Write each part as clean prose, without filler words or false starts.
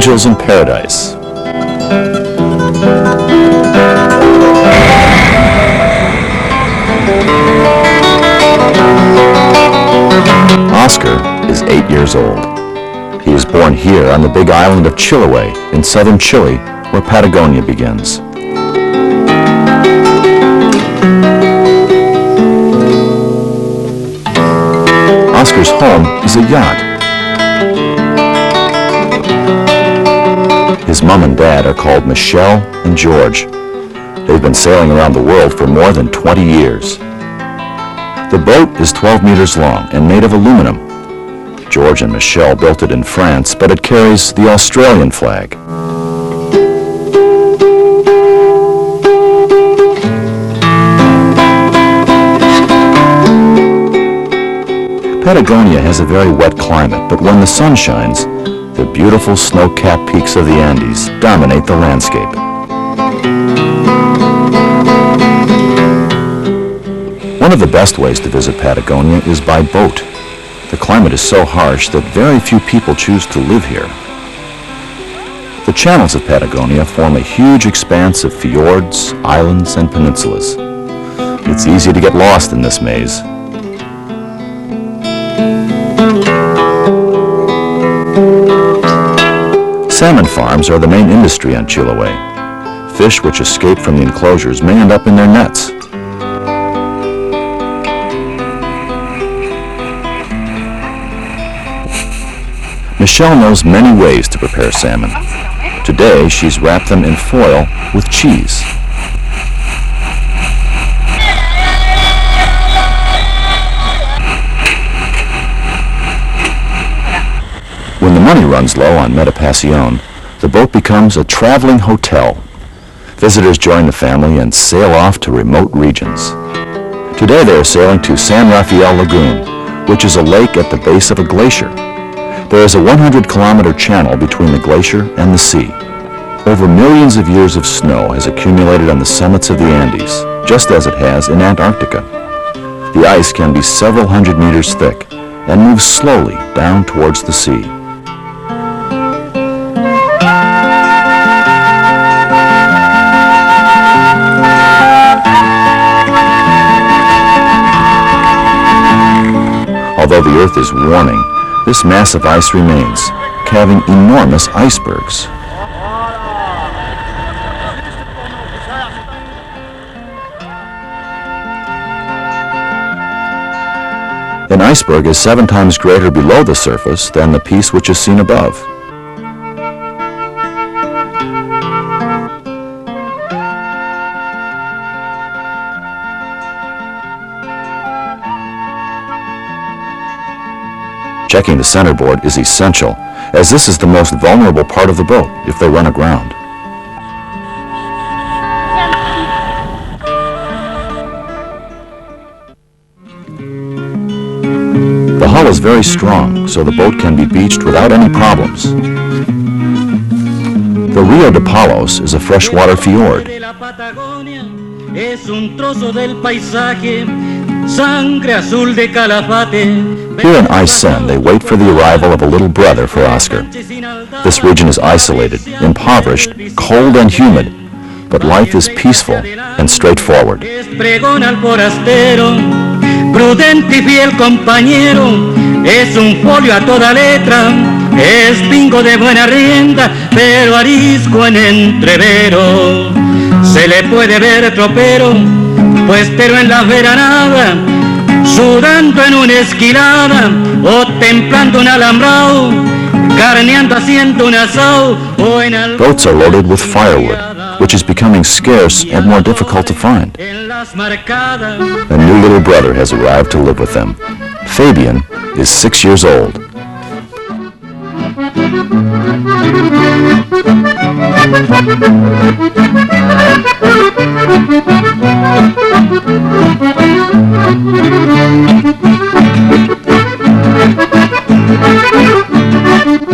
angels in paradise. Oscar is 8 years old. He was born here on the big island of Chiloé in southern Chile, where Patagonia begins. Oscar's home is a yacht. His mom and dad are called Michelle and George. They've been sailing around the world for more than 20 years. The boat is 12 meters long and made of aluminum. George and Michelle built it in France, but it carries the Australian flag. Patagonia has a very wet climate, but when the sun shines, the beautiful snow-capped peaks of the Andes dominate the landscape. One of the best ways to visit Patagonia is by boat. The climate is so harsh that very few people choose to live here. The channels of Patagonia form a huge expanse of fjords, islands, and peninsulas. It's easy to get lost in this maze. Salmon farms are the main industry on Chiloé. Fish which escape from the enclosures may end up in their nets. Michelle knows many ways to prepare salmon. Today, she's wrapped them in foil with cheese. When the money runs low on Meditación, the boat becomes a traveling hotel. Visitors join the family and sail off to remote regions. Today, they are sailing to San Rafael Lagoon, which is a lake at the base of a glacier. There is a 100-kilometer channel between the glacier and the sea. Over millions of years of snow has accumulated on the summits of the Andes, just as it has in Antarctica. The ice can be several hundred meters thick and moves slowly down towards the sea. Although the Earth is warming, this mass of ice remains, calving enormous icebergs. An iceberg is 7 times greater below the surface than the piece which is seen above. Checking the centerboard is essential, as this is the most vulnerable part of the boat if they run aground. The hull is very strong, so the boat can be beached without any problems. The Rio de Palos is a freshwater fjord. Here in Aysén, they wait for the arrival of a little brother for Oscar. This region is isolated, impoverished, cold and humid, but life is peaceful and straightforward. Prudente y fiel compañero, es un folio a toda letra, es pingo de buena rienda, pero arisco en entrevero. Se le puede ver tropero, puestero en la veranada, sudando en una esquilada, o templando un alambrado, carneando haciendo un asado, o en al... Boats are loaded with firewood, which is becoming scarce and more difficult to find. A new little brother has arrived to live with them. Fabian is 6 years old.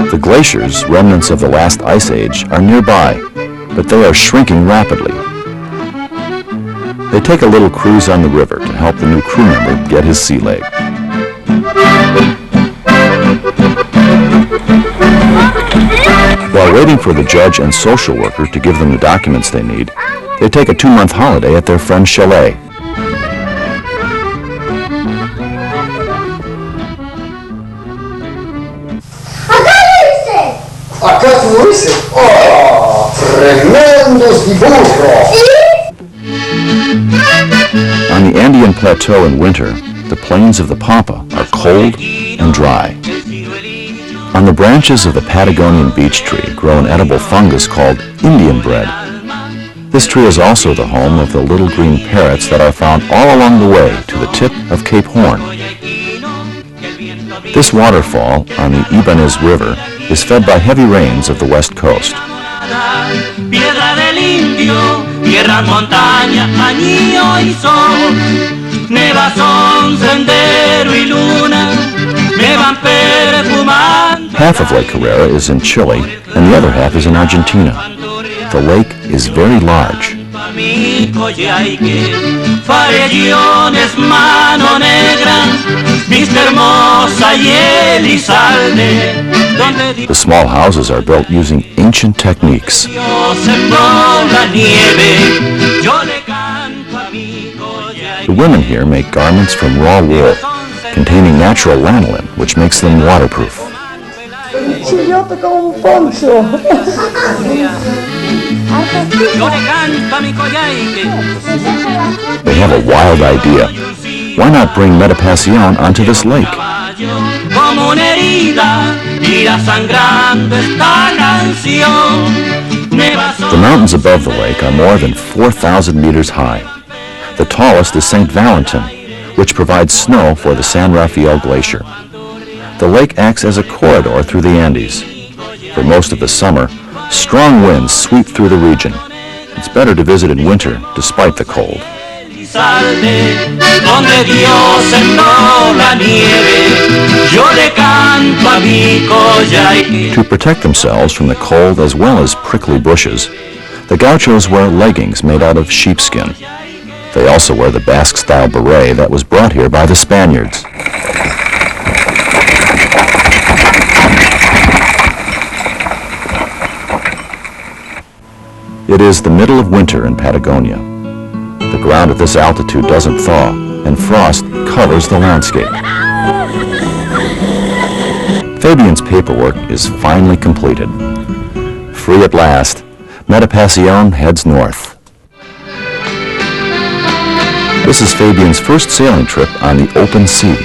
The glaciers, remnants of the last ice age, are nearby, but they are shrinking rapidly. They take a little cruise on the river to help the new crew member get his sea leg. While waiting for the judge and social worker to give them the documents they need, they take a 2-month holiday at their friend's chalet. Acá tú dices, ¡oh! ¡Tremendos dibujos! On the Andean Plateau in winter, the plains of the Pampa are cold and dry. On the branches of the Patagonian beech tree grow an edible fungus called Indian bread. This tree is also the home of the little green parrots that are found all along the way to the tip of Cape Horn. This waterfall on the Ibanez River is fed by heavy rains of the west coast. Half of Lake Carrera is in Chile and the other half is in Argentina. The lake is very large. The small houses are built using ancient techniques. The women here make garments from raw wool containing natural lanolin, which makes them waterproof. They have a wild idea. Why not bring Metapasion onto this lake? The mountains above the lake are more than 4,000 meters high. The tallest is St. Valentin, which provides snow for the San Rafael Glacier. The lake acts as a corridor through the Andes. For most of the summer, strong winds sweep through the region. It's better to visit in winter, despite the cold. To protect themselves from the cold as well as prickly bushes, the gauchos wear leggings made out of sheepskin. They also wear the Basque-style beret that was brought here by the Spaniards. It is the middle of winter in Patagonia. The ground at this altitude doesn't thaw, and frost covers the landscape. Fabian's paperwork is finally completed. Free at last, Metapasion heads north. This is Fabian's first sailing trip on the open sea.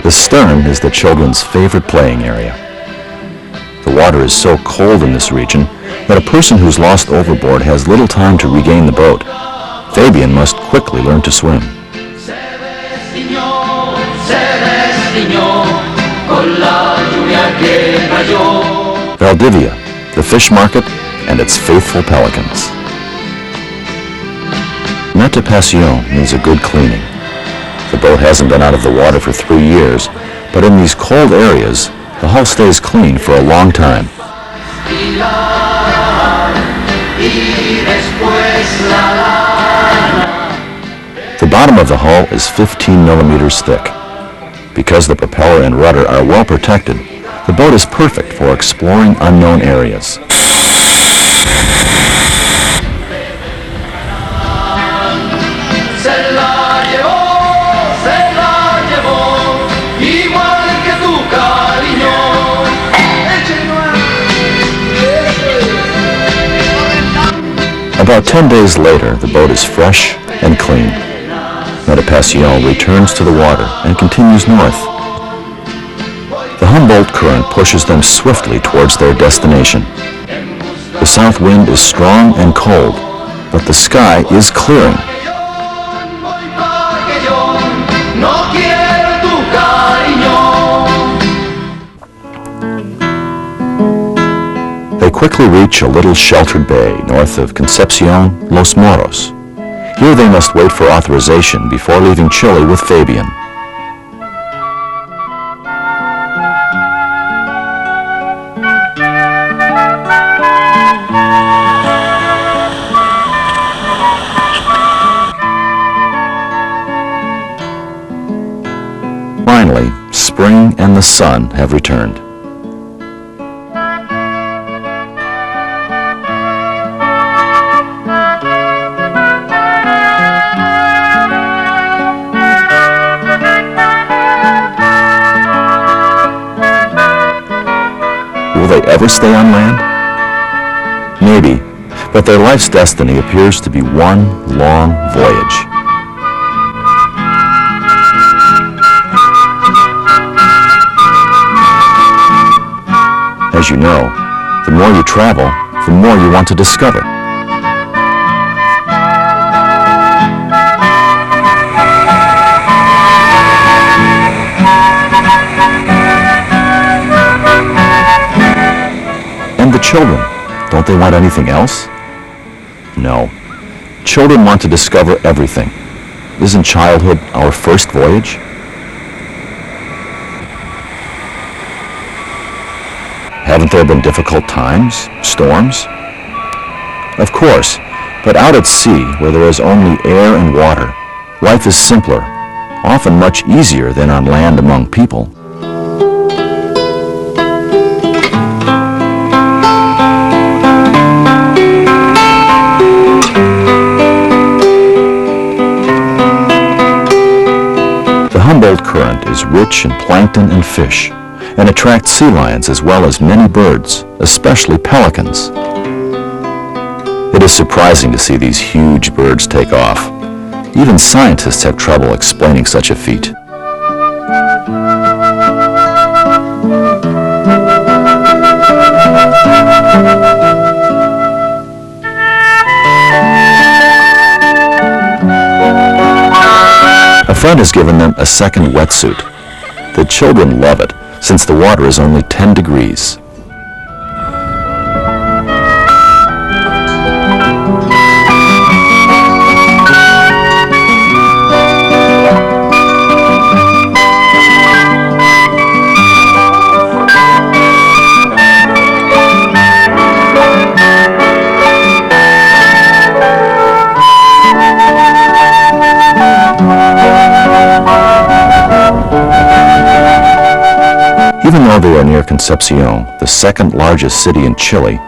The stern is the children's favorite playing area. The water is so cold in this region that a person who's lost overboard has little time to regain the boat. Fabian must quickly learn to swim. Valdivia, the fish market, and its faithful pelicans. Metapasion needs a good cleaning. The boat hasn't been out of the water for 3 years, but in these cold areas, the hull stays clean for a long time. The bottom of the hull is 15 millimeters thick. Because the propeller and rudder are well protected, the boat is perfect for exploring unknown areas. About 10 days later, the boat is fresh and clean. Metapasion returns to the water and continues north. The Humboldt Current pushes them swiftly towards their destination. The south wind is strong and cold, but the sky is clearing. They quickly reach a little sheltered bay north of Concepcion, Los Moros. Here they must wait for authorization before leaving Chile with Fabian. finally, spring and the sun have returned. Will they ever stay on land? Maybe, but their life's destiny appears to be one long voyage. As you know, the more you travel, the more you want to discover. And the children, don't they want anything else? No. Children want to discover everything. Isn't childhood our first voyage? Haven't there been difficult times, storms? Of course, but out at sea, where there is only air and water, life is simpler, often much easier than on land among people. The Humboldt Current is rich in plankton and fish, and attracts sea lions as well as many birds, especially pelicans. It is surprising to see these huge birds take off. Even scientists have trouble explaining such a feat. A friend has given them a second wetsuit. The children love it, since the water is only 10 degrees. Even though they are near Concepcion, the second largest city in Chile,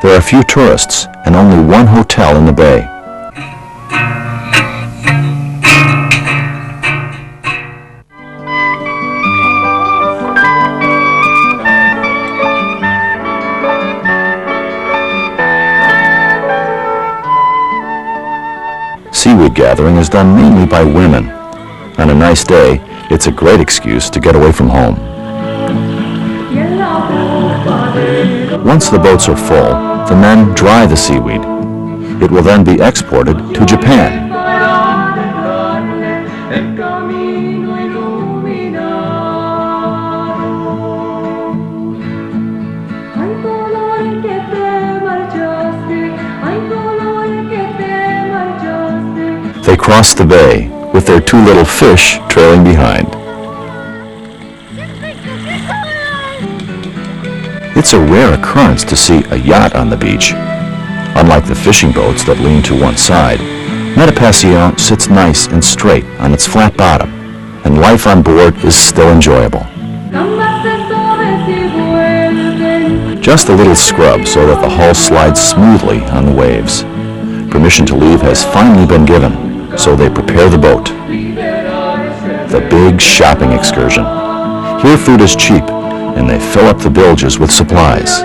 there are few tourists and only one hotel in the bay. Seaweed gathering is done mainly by women. On a nice day, it's a great excuse to get away from home. Once the boats are full, the men dry the seaweed. It will then be exported to Japan. They cross the bay with their two little fish trailing behind. It's a rare occurrence to see a yacht on the beach. Unlike the fishing boats that lean to one side, Metapasion sits nice and straight on its flat bottom, and life on board is still enjoyable. Just a little scrub so that the hull slides smoothly on the waves. Permission to leave has finally been given, so they prepare the boat. The big shopping excursion. Here food is cheap, and they fill up the bilges with supplies.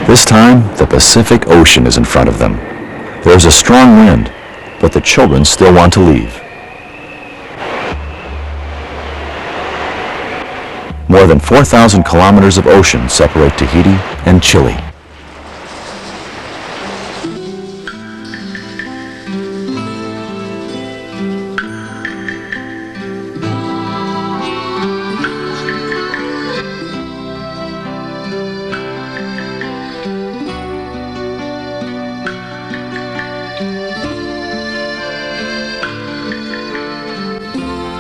This time, the Pacific Ocean is in front of them. There's a strong wind, but the children still want to leave. More than 4,000 kilometers of ocean separate Tahiti and Chile.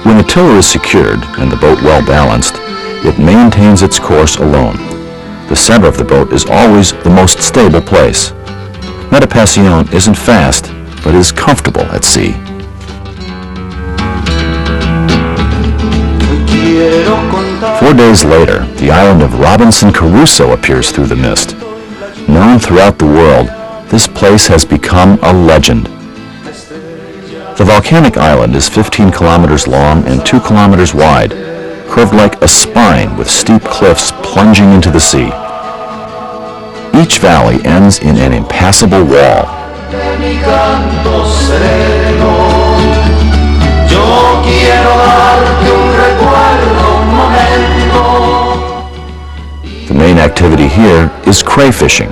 When the tiller is secured and the boat well balanced, it maintains its course alone. The center of the boat is always the most stable place. Metapasion isn't fast, but is comfortable at sea. 4 days later, the island of Robinson Crusoe appears through the mist. Known throughout the world, this place has become a legend. The volcanic island is 15 kilometers long and 2 kilometers wide, curved like a spine with steep cliffs plunging into the sea. Each valley ends in an impassable wall. The main activity here is crayfishing.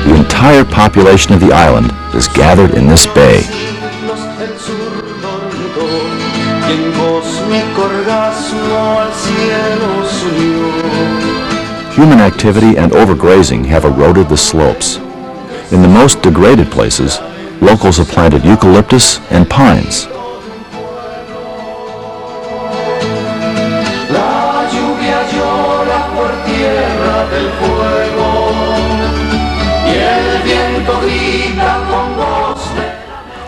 The entire population of the island is gathered in this bay. Human activity and overgrazing have eroded the slopes. In the most degraded places, locals have planted eucalyptus and pines.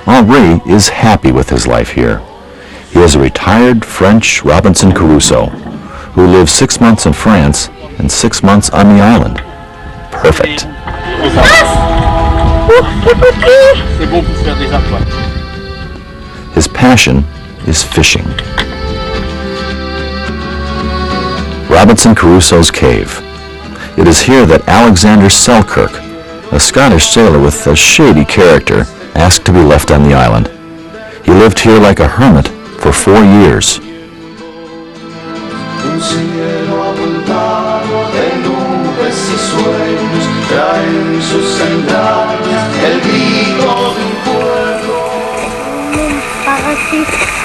Henri is happy with his life here. He is a retired French Robinson Crusoe who lives 6 months in France and 6 months on the island. Perfect. His passion is fishing. Robinson Crusoe's Cave. It is here that Alexander Selkirk, a Scottish sailor with a shady character, asked to be left on the island. He lived here like a hermit for 4 years.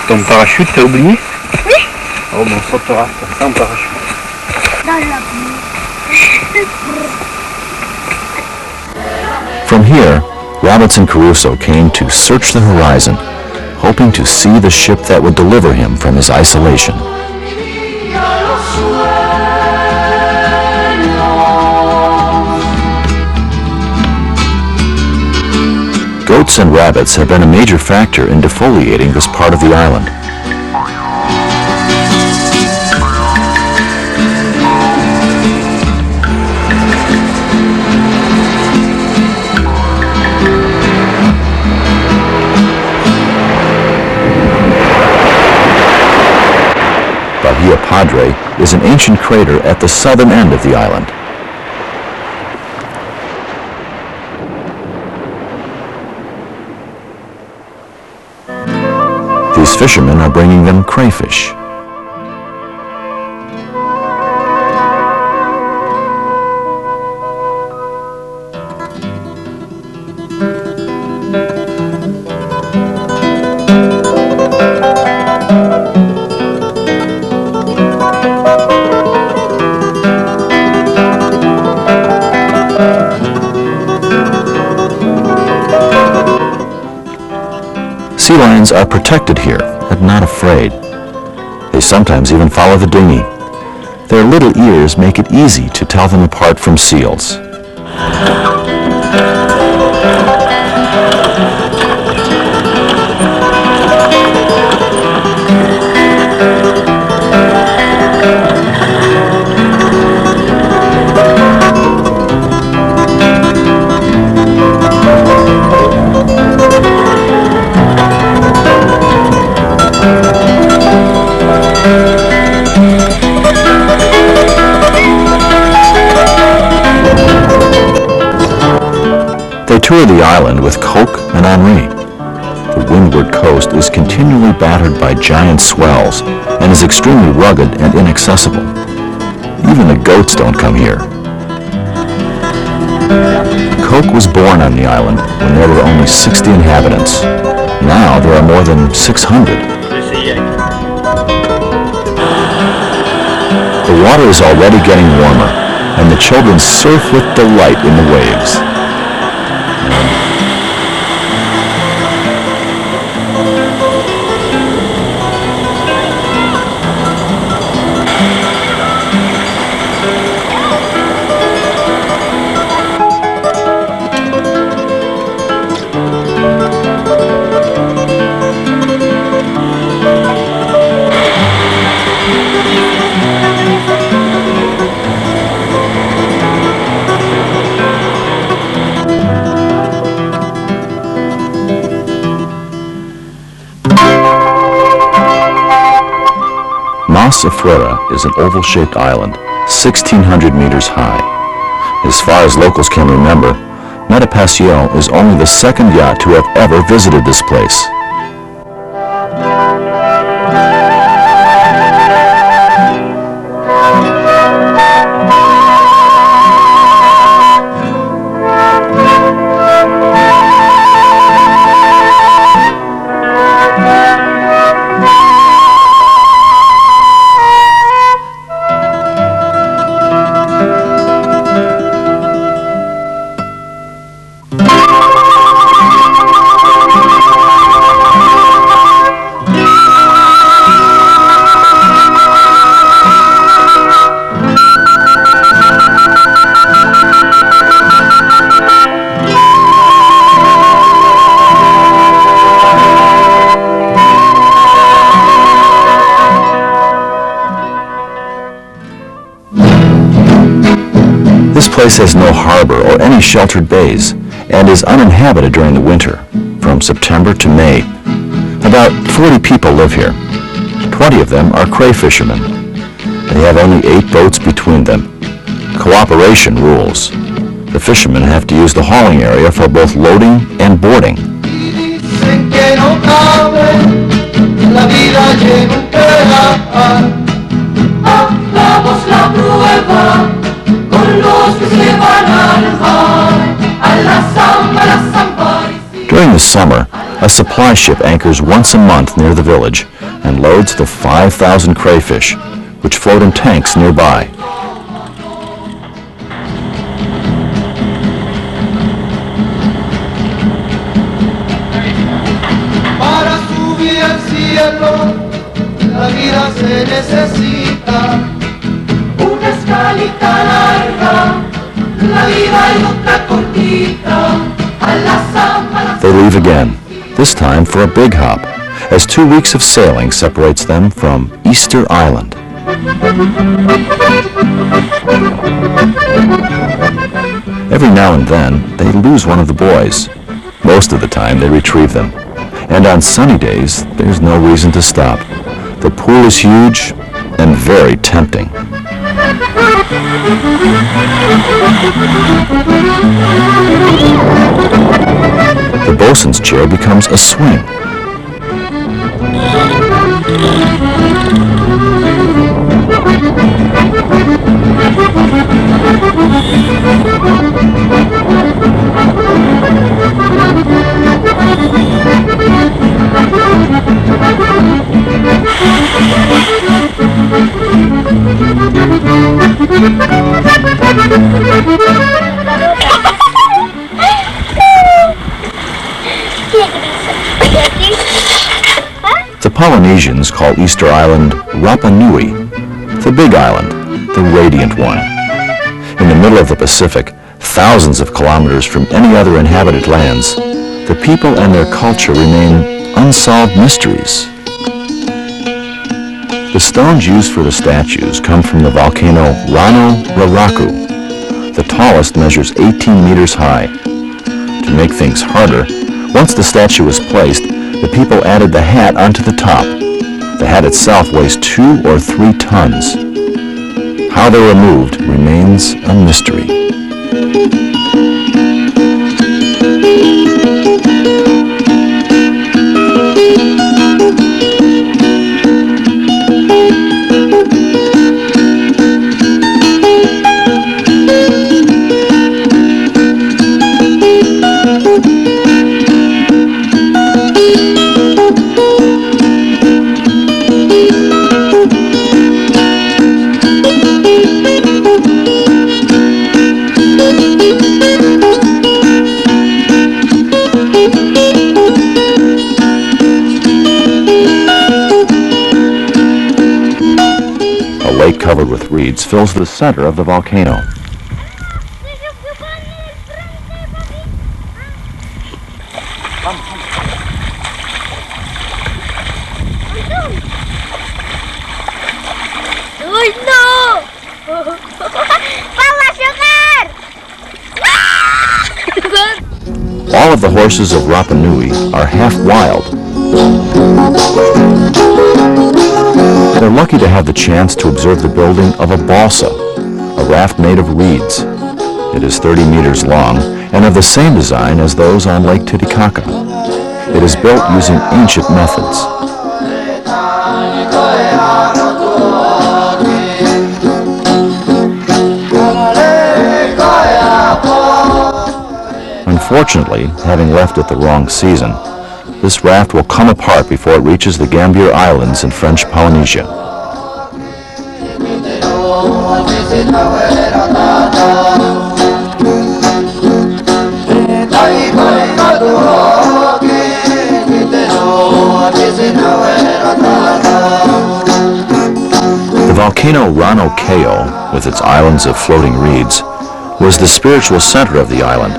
Ton parachute, t'as oublié? Oui. Oh, bon, on sautera comme ça en parachute. From here, Robinson Crusoe came to search the horizon, hoping to see the ship that would deliver him from his isolation. Goats and rabbits have been a major factor in defoliating this part of the island. Bahia Padre is an ancient crater at the southern end of the island. These fishermen are bringing them crayfish. Sea lions are protected here and not afraid. They sometimes even follow the dinghy. Their little ears make it easy to tell them apart from seals. They tour the island with Coke and Henri. The windward coast is continually battered by giant swells and is extremely rugged and inaccessible. Even the goats don't come here. Coke was born on the island when there were only 60 inhabitants. Now there are more than 600. The water is already getting warmer, and the children surf with delight in the waves. Meffre is an oval-shaped island, 1,600 meters high. As far as locals can remember, Meffre is only the second yacht to have ever visited this place. This place has no harbor or any sheltered bays and is uninhabited during the winter, from September to May. About 40 people live here. 20 of them are cray fishermen. They have only 8 boats between them. Cooperation rules. The fishermen have to use the hauling area for both loading and boarding. During the summer, a supply ship anchors once a month near the village and loads the 5,000 crayfish, which float in tanks nearby. Para subir al cielo, la vida se necesita una escalita larga, la vida y otra cortita. They leave again, this time for a big hop, as 2 weeks of sailing separates them from Easter Island. Every now and then, they lose one of the boys. Most of the time, they retrieve them. And on sunny days, there's no reason to stop. The pool is huge and very tempting. The bosun's chair becomes a swing. The Polynesians call Easter Island Rapa Nui, the big island, the radiant one. In the middle of the Pacific, thousands of kilometers from any other inhabited lands, the people and their culture remain unsolved mysteries. The stones used for the statues come from the volcano Rano Raraku. The tallest measures 18 meters high. To make things harder, once the statue was placed, the people added the hat onto the top. The hat itself weighs 2 or 3 tons. How they were moved remains a mystery. lake covered with reeds fills the center of the volcano. Uy, no! Papa Sugar! All of the horses of Rapa Nui are half wild. They're lucky to have the chance to observe the building of a balsa, a raft made of reeds. It is 30 meters long and of the same design as those on Lake Titicaca. It is built using ancient methods. Unfortunately, having left at the wrong season, this raft will come apart before it reaches the Gambier Islands in French Polynesia. The volcano Rano Keo, with its islands of floating reeds, was the spiritual center of the island.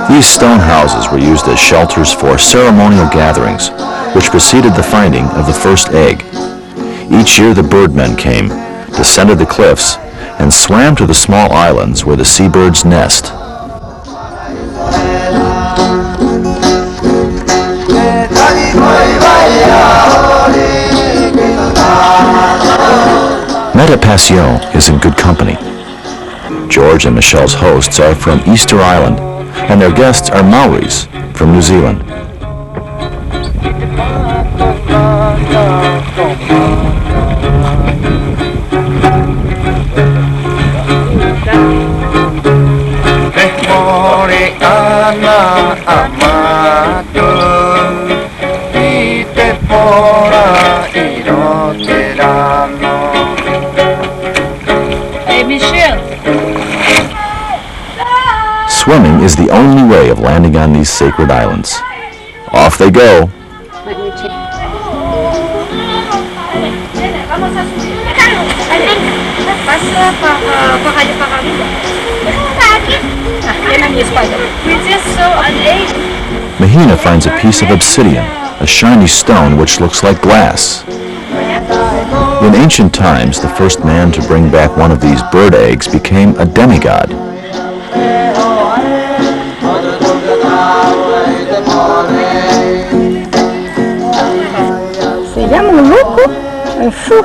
These stone houses were used as shelters for ceremonial gatherings, which preceded the finding of the first egg. Each year the birdmen came, descended the cliffs, and swam to the small islands where the seabirds nest. Meta Passion is in good company. George and Michelle's hosts are from Easter Island, and their guests are Maoris from New Zealand. Hey, Michelle. Swimming is the only way of landing on these sacred islands. Off they go. Mahina finds a piece of obsidian, a shiny stone which looks like glass. In ancient times, the first man to bring back one of these bird eggs became a demigod. Se llama un loco, un fou,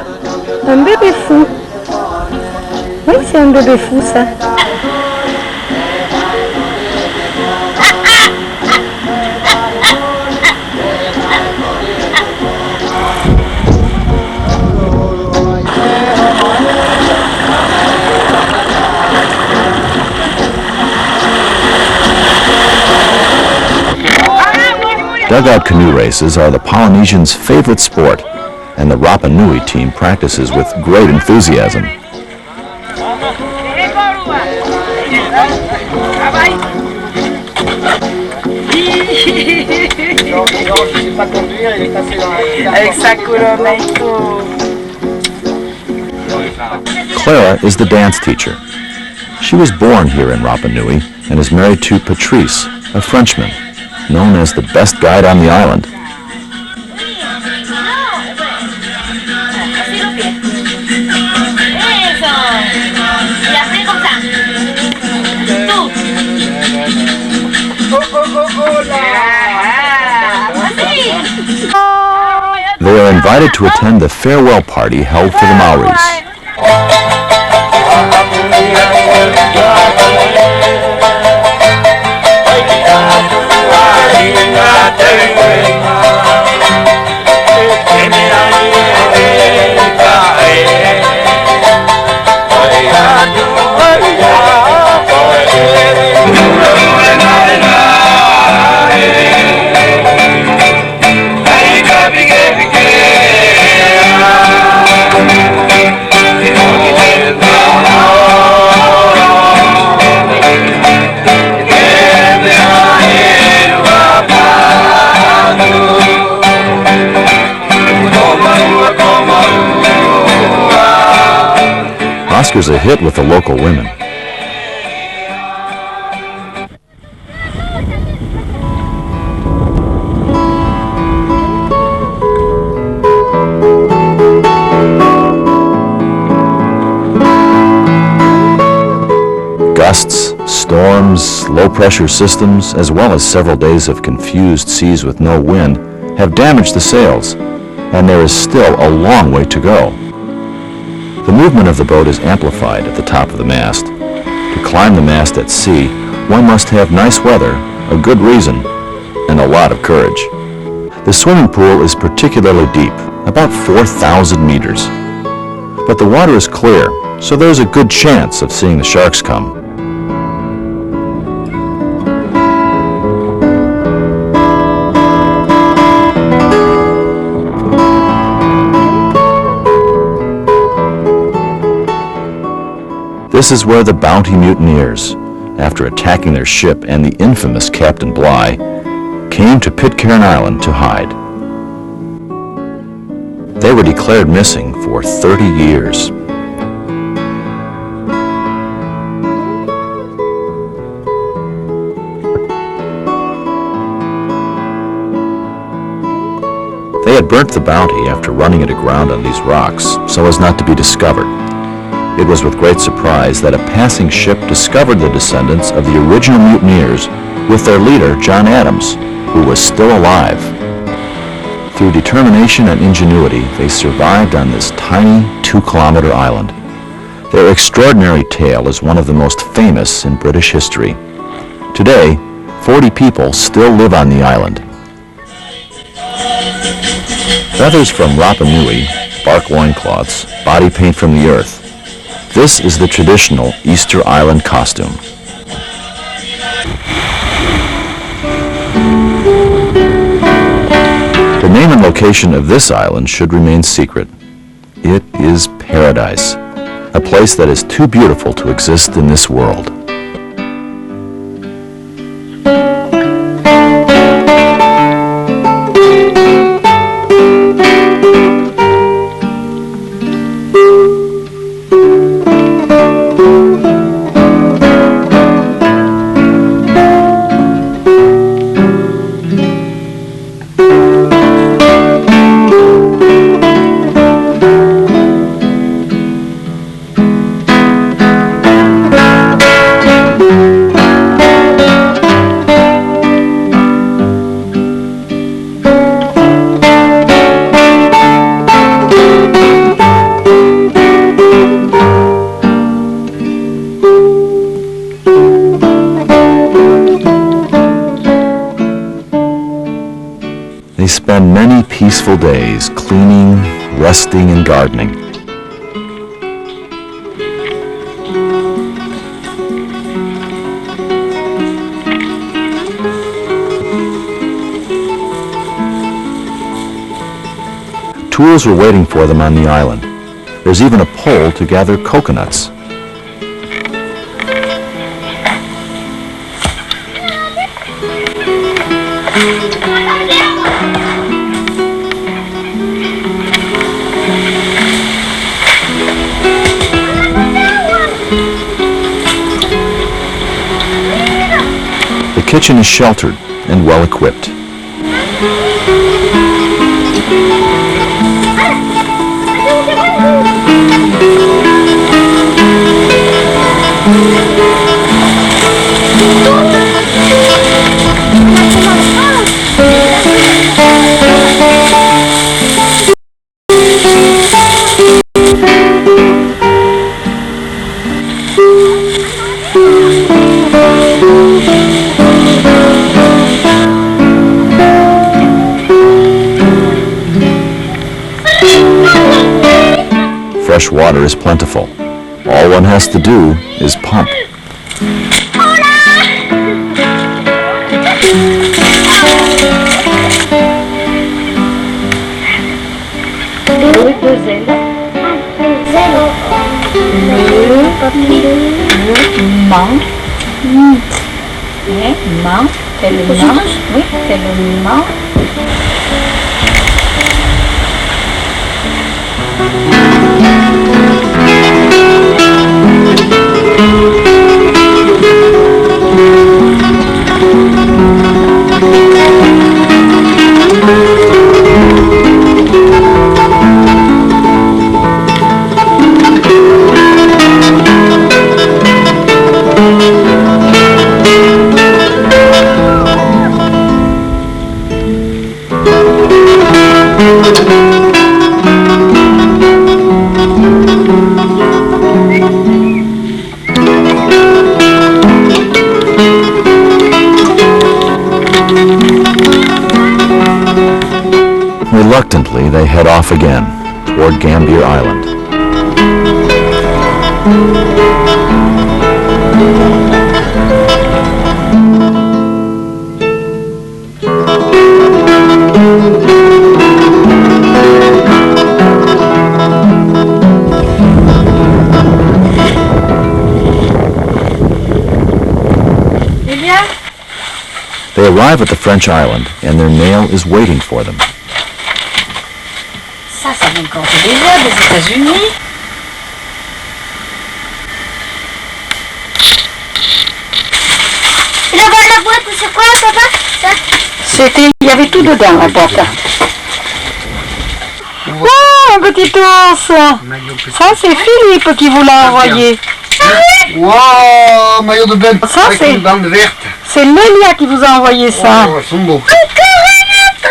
un bébé fou. Oui, c'est un bébé fou, ça. Dugout canoe races are the Polynesians' favorite sport, and the Rapa Nui team practices with great enthusiasm. Clara is the dance teacher. She was born here in Rapa Nui and is married to Patrice, a Frenchman, known as the best guide on the island. They are invited to attend the farewell party held for the Maoris. was a hit with the local women. Gusts, storms, low-pressure systems, as well as several days of confused seas with no wind, have damaged the sails, and there is still a long way to go. The movement of the boat is amplified at the top of the mast. To climb the mast at sea, one must have nice weather, a good reason, and a lot of courage. The swimming pool is particularly deep, about 4,000 meters. But the water is clear, so there's a good chance of seeing the sharks come. This is where the Bounty mutineers, after attacking their ship and the infamous Captain Bligh, came to Pitcairn Island to hide. They were declared missing for 30 years. They had burnt the Bounty after running it aground on these rocks so as not to be discovered. It was with great surprise that a passing ship discovered the descendants of the original mutineers with their leader, John Adams, who was still alive. Through determination and ingenuity, they survived on this tiny 2-kilometer island. Their extraordinary tale is one of the most famous in British history. Today, 40 people still live on the island. Feathers from Rapa Nui, bark loincloths, body paint from the earth. This is the traditional Easter Island costume. The name and location of this island should remain secret. It is paradise, a place that is too beautiful to exist in this world. They spend many peaceful days cleaning, resting, and gardening. Tools were waiting for them on the island. There's even a pole to gather coconuts. The kitchen is sheltered and well equipped. Fresh water is plentiful. All one has to do is pump. Mount. Mount. C'est le mount. Oui, c'est le mount. Reluctantly, they head off again toward Gambier Island. They arrive at the French island, and their mail is waiting for them. Ça vient encore déjà des États-Unis. Et là-bas, la boîte, c'est quoi, papa? Ça? Il y avait tout dedans, la boîte. Oh, un petit ours. Ça, c'est Philippe qui vous l'a envoyé. Waouh, maillot de bain Ça, avec c'est- une bande verte. C'est Lélia qui vous a envoyé ça. Oh, ils sont beaux.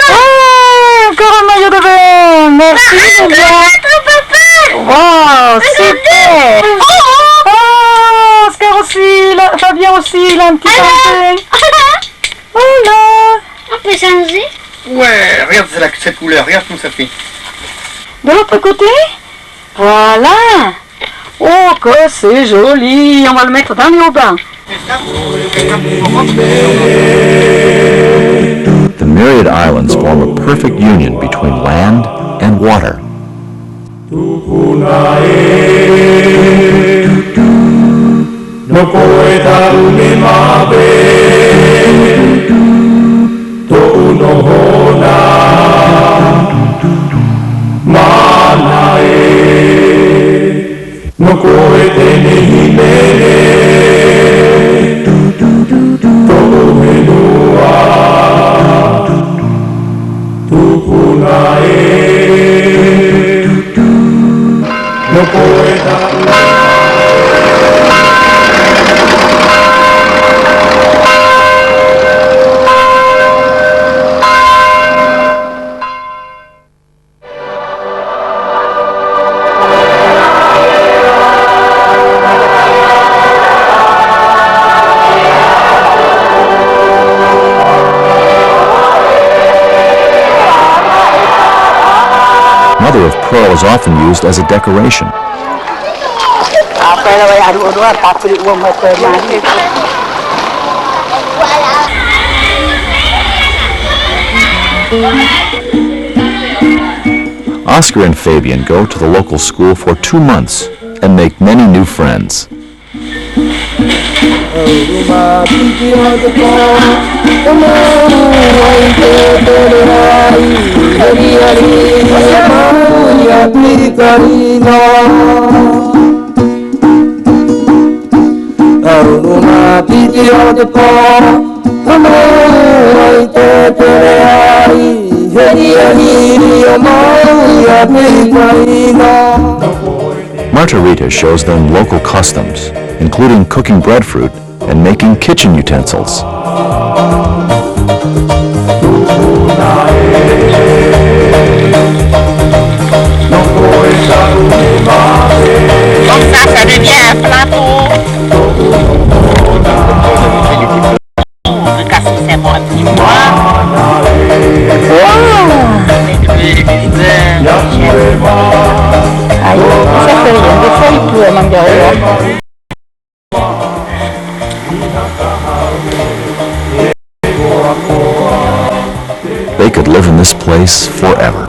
Oh, encore un maillot de bain. Merci, Lélia. Wow, super. Oh, Oscar aussi, Fabien aussi, il a un petit pain. Voilà. On peut changer? Ouais, regarde cette couleur, regarde comme ça fait. De l'autre côté? Voilà. Oh, que c'est joli. On va le mettre dans les haubans. The myriad islands form a perfect union between land and water. Mother of pearl is often used as a decoration. Oscar and Fabian go to the local school for 2 months and make many new friends. Margarita shows them local customs, including cooking breadfruit and making kitchen utensils. Comme ça devient un plateau. On peut casser ses bras petits pois. Ahí, esa feria, de feuilles pour Mangareva. They could live in this place forever.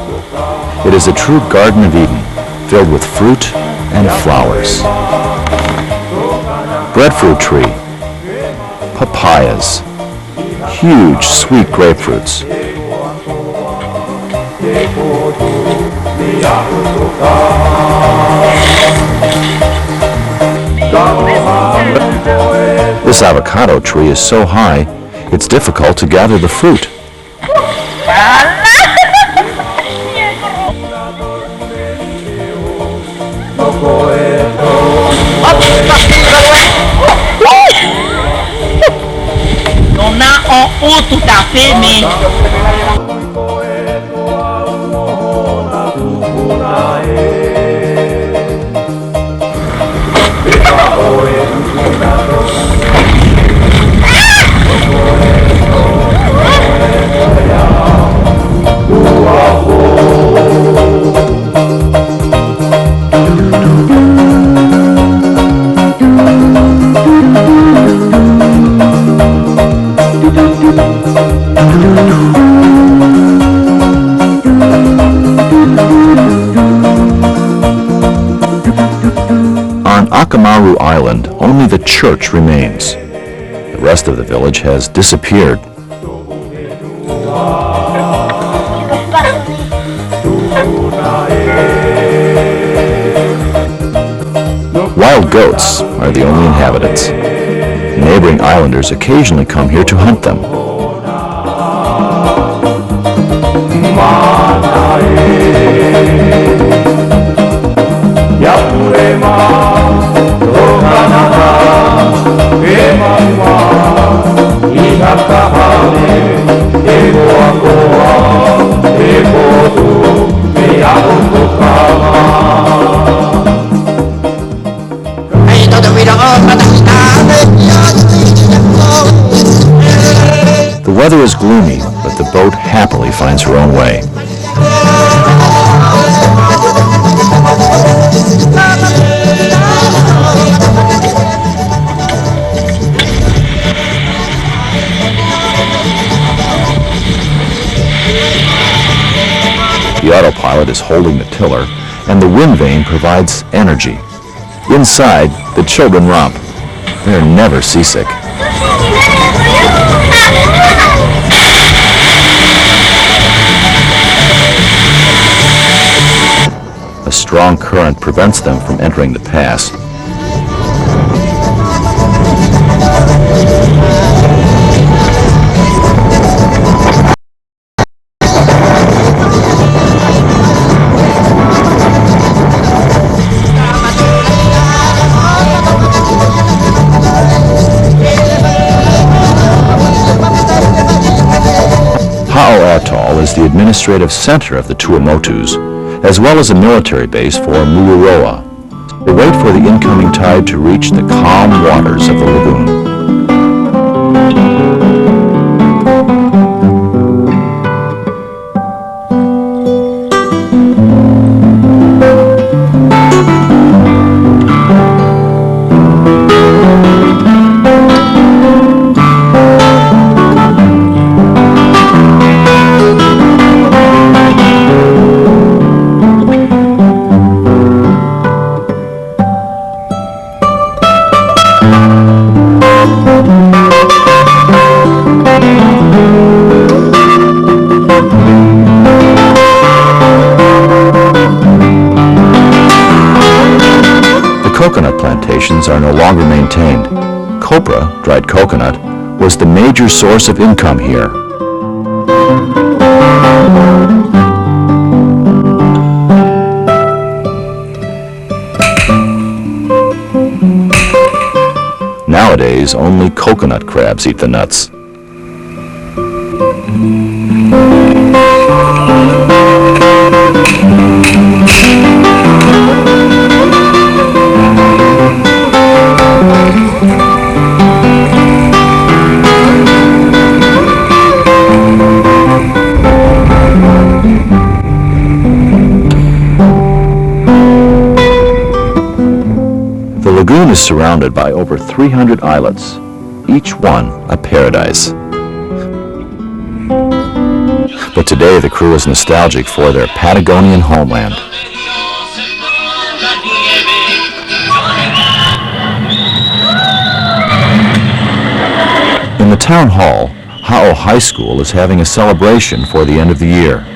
It is a true Garden of Eden, filled with fruit and flowers. Breadfruit tree, papayas, huge sweet grapefruits. This avocado tree is so high, it's difficult to gather the fruit. On a en haut tout à fait, mais... On Akamaru Island, only the church remains. The rest of the village has disappeared. Wild goats are the only inhabitants. Neighboring islanders occasionally come here to hunt them. The weather is gloomy, but the boat happily finds her own way. The autopilot is holding the tiller, and the wind vane provides energy. Inside, the children romp. They're never seasick. A strong current prevents them from entering the pass. Hao Atoll is the administrative center of the Tuamotus, as well as a military base for Mururoa. They wait for the incoming tide to reach the calm waters of the lagoon. Coconut plantations are no longer maintained. Copra, dried coconut, was the major source of income here. Nowadays, only coconut crabs eat the nuts. The lagoon is surrounded by over 300 islets, each one a paradise. But today the crew is nostalgic for their Patagonian homeland. In the town hall, Hao High School is having a celebration for the end of the year.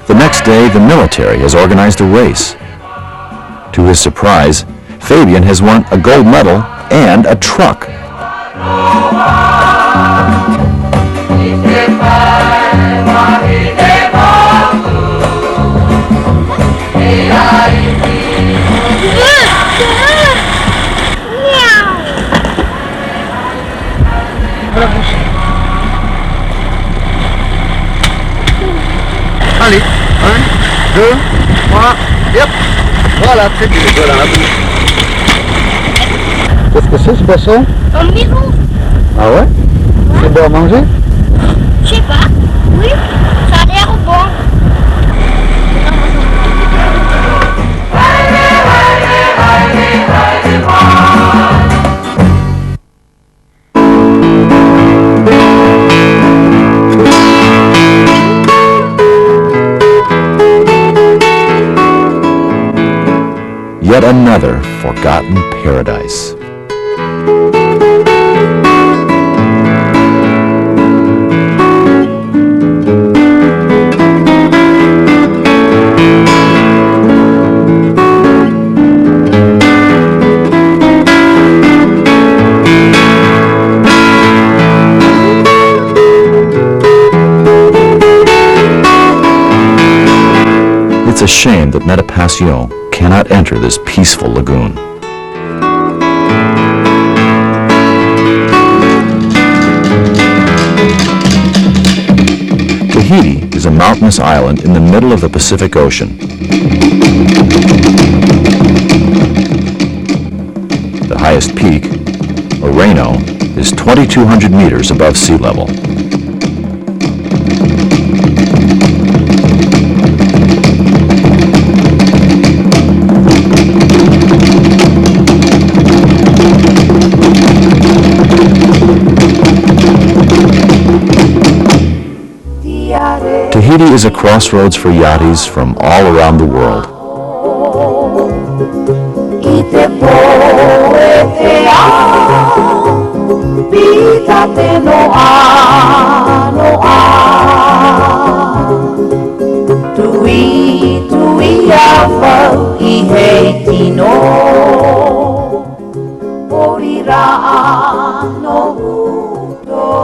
The next day, the military has organized a race. To his surprise, Fabian has won a gold medal and a truck. Allez, 1, 2, 3, et hop. Voilà, c'est bien. Voilà. Qu'est-ce que c'est ce poisson? Un miro. Ah ouais? C'est bon à manger? Je sais pas. Oui, ça a l'air bon. Yet another forgotten paradise. It's a shame that Metapassion cannot enter this peaceful lagoon. Tahiti is a mountainous island in the middle of the Pacific Ocean. The highest peak, Oreno, is 2,200 meters above sea level. Tahiti is a crossroads for yachties from all around the world.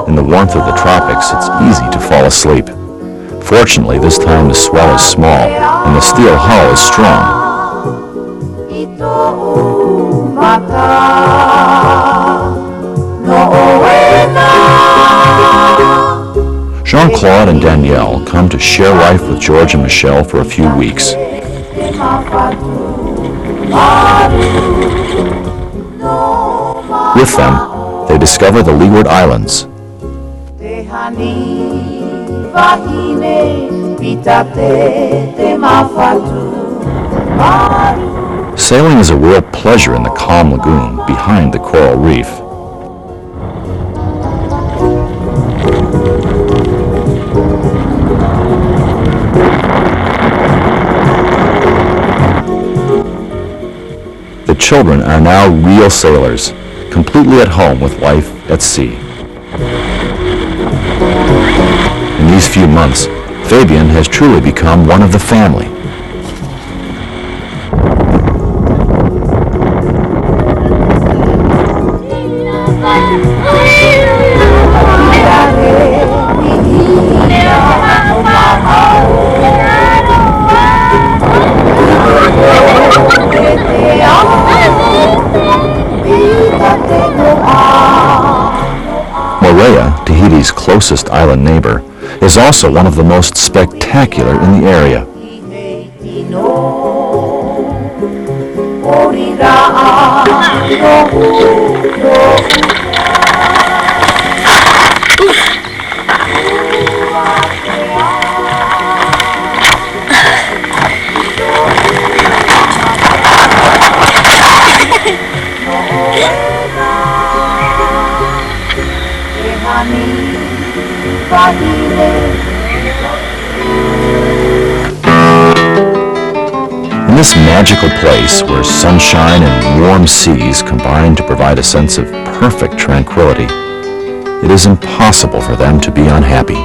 In the warmth of the tropics, it's easy to fall asleep. Fortunately, this time the swell is small and the steel hull is strong. Jean-Claude and Danielle come to share life with George and Michelle for a few weeks. With them, they discover the Leeward Islands. Sailing is a real pleasure in the calm lagoon behind the coral reef. The children are now real sailors, completely at home with life at sea. In these few months, Fabian has truly become one of the family. Moorea, Tahiti's closest island neighbor, is also one of the most spectacular in the area. In this magical place where sunshine and warm seas combine to provide a sense of perfect tranquility, it is impossible for them to be unhappy.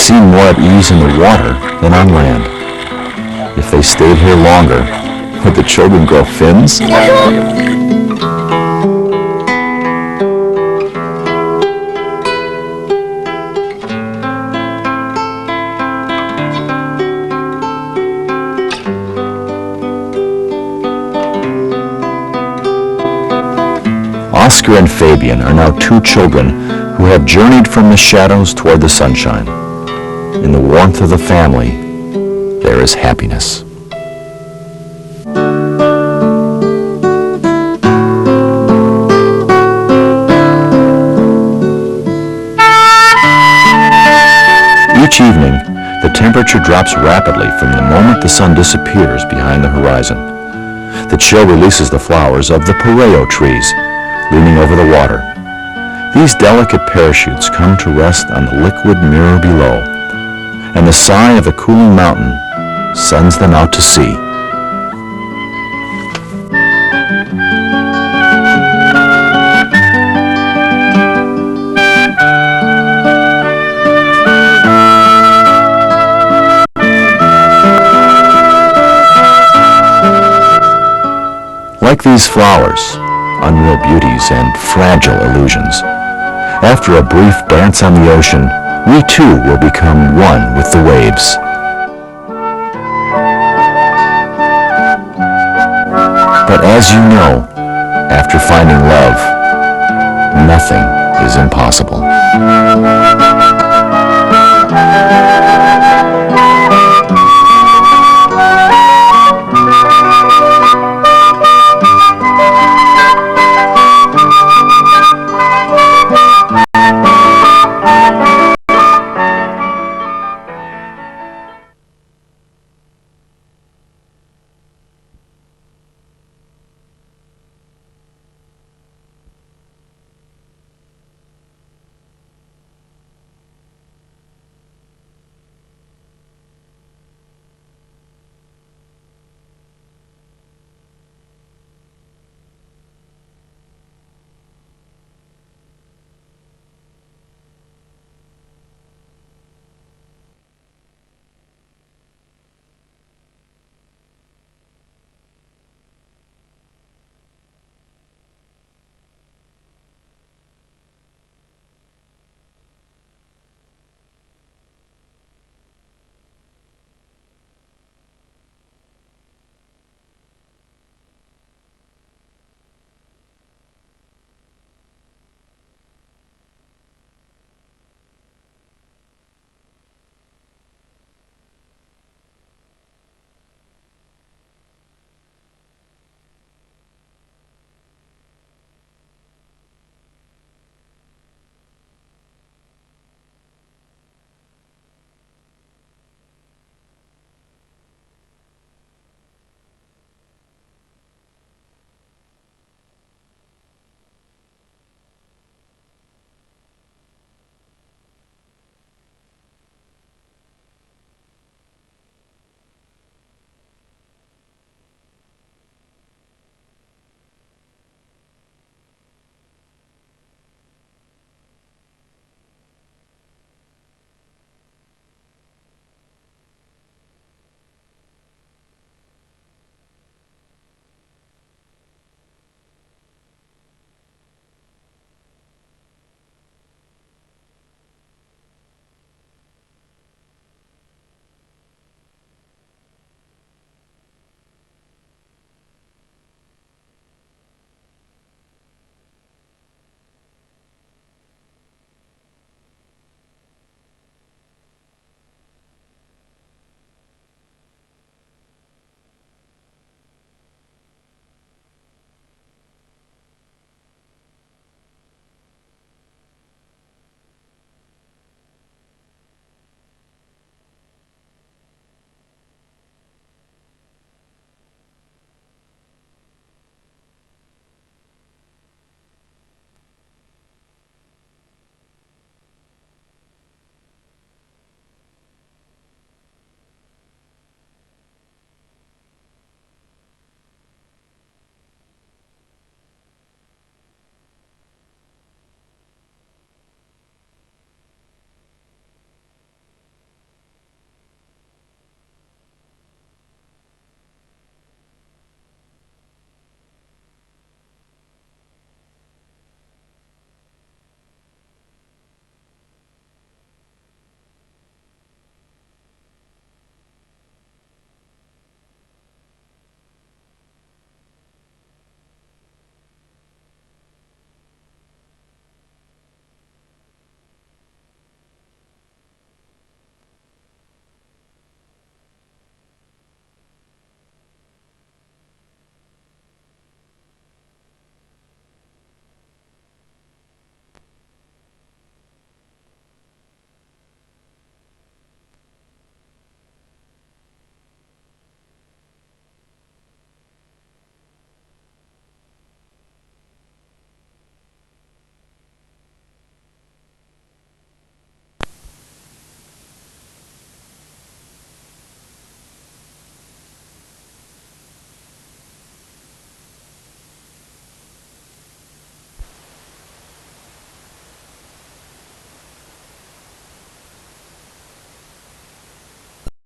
seem more at ease in the water than on land. If they stayed here longer, would the children grow fins? Oscar and Fabian are now two children who have journeyed from the shadows toward the sunshine. In the warmth of the family, there is happiness. Each evening, the temperature drops rapidly from the moment the sun disappears behind the horizon. The chill releases the flowers of the pareo trees, leaning over the water. These delicate parachutes come to rest on the liquid mirror below, and the sigh of the cooling mountain sends them out to sea. Like these flowers, unreal beauties and fragile illusions, after a brief dance on the ocean, we too will become one with the waves. But as you know, after finding love, nothing is impossible.